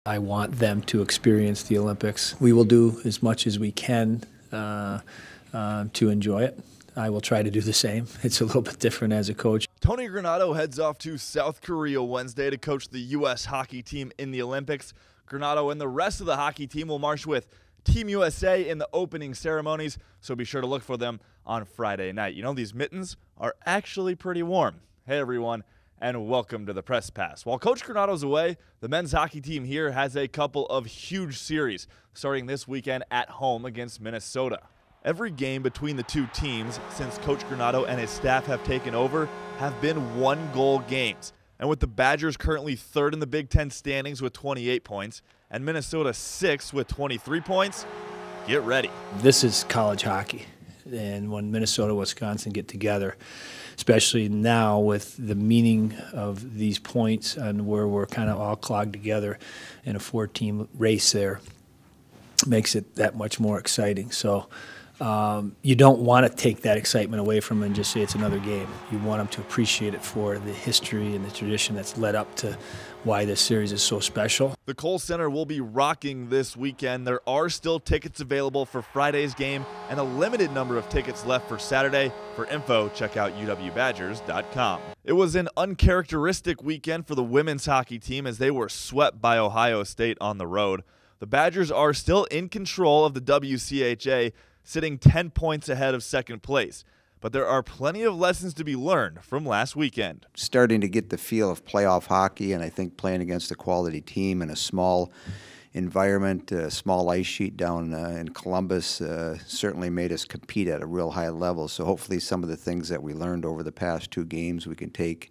I want them to experience the Olympics. We will do as much as we can to enjoy it. I will try to do the same. It's a little bit different as a coach. Tony Granato heads off to South Korea Wednesday to coach the U.S. hockey team in the Olympics. Granato and the rest of the hockey team will march with Team USA in the opening ceremonies, so be sure to look for them on Friday night. You know, these mittens are actually pretty warm. Hey, everyone, and welcome to the Press Pass. While Coach Granato's away, the men's hockey team here has a couple of huge series, starting this weekend at home against Minnesota. Every game between the two teams since Coach Granato and his staff have taken over have been one-goal games. And with the Badgers currently third in the Big Ten standings with 28 points and Minnesota sixth with 23 points, get ready. This is college hockey. And when Minnesota, Wisconsin get together, especially now with the meaning of these points and where we're kind of all clogged together in a four-team race there, makes it that much more exciting. So you don't want to take that excitement away from them and just say it's another game. You want them to appreciate it for the history and the tradition that's led up to why this series is so special. The Kohl Center will be rocking this weekend. There are still tickets available for Friday's game and a limited number of tickets left for Saturday. For info, check out uwbadgers.com. It was an uncharacteristic weekend for the women's hockey team as they were swept by Ohio State on the road. The Badgers are still in control of the WCHA, sitting 10 points ahead of second place. But there are plenty of lessons to be learned from last weekend. Starting to get the feel of playoff hockey, and I think playing against a quality team in a small environment, a small ice sheet down in Columbus certainly made us compete at a real high level. So hopefully some of the things that we learned over the past two games we can take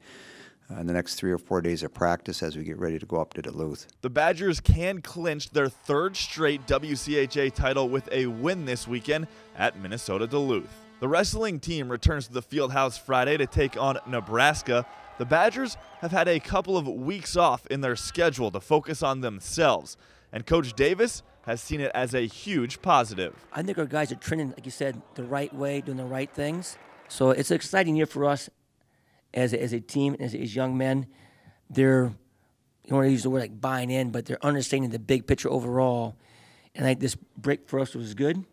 in the next 3 or 4 days of practice as we get ready to go up to Duluth. The Badgers can clinch their third straight WCHA title with a win this weekend at Minnesota Duluth. The wrestling team returns to the Fieldhouse Friday to take on Nebraska. The Badgers have had a couple of weeks off in their schedule to focus on themselves, and Coach Davis has seen it as a huge positive. I think our guys are trending, like you said, the right way, doing the right things. So it's an exciting year for us as a team, as young men. They're, you don't want to use the word like buying in, but they're understanding the big picture overall. And I think this break for us was good.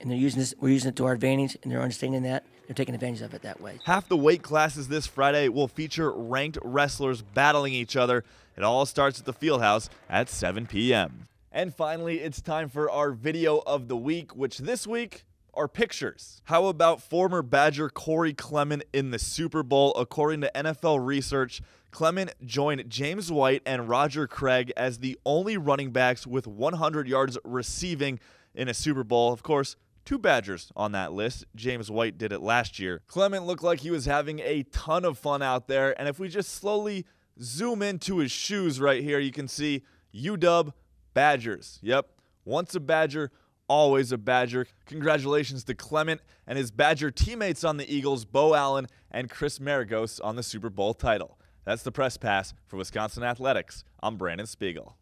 And we're using it to our advantage, and they're understanding that. They're taking advantage of it that way. Half the weight classes this Friday will feature ranked wrestlers battling each other. It all starts at the Fieldhouse at 7 p.m. And finally, it's time for our video of the week, which this week are pictures. How about former Badger Corey Clement in the Super Bowl? According to NFL research, Clement joined James White and Roger Craig as the only running backs with 100 yards receiving in a Super Bowl. Of course, two Badgers on that list. James White did it last year. Clement looked like he was having a ton of fun out there, and if we just slowly zoom into his shoes right here, you can see UW Badgers. Yep, once a Badger, always a Badger. Congratulations to Clement and his Badger teammates on the Eagles, Bo Allen and Chris Maragos, on the Super Bowl title. That's the Press Pass for Wisconsin Athletics. I'm Brandon Spiegel.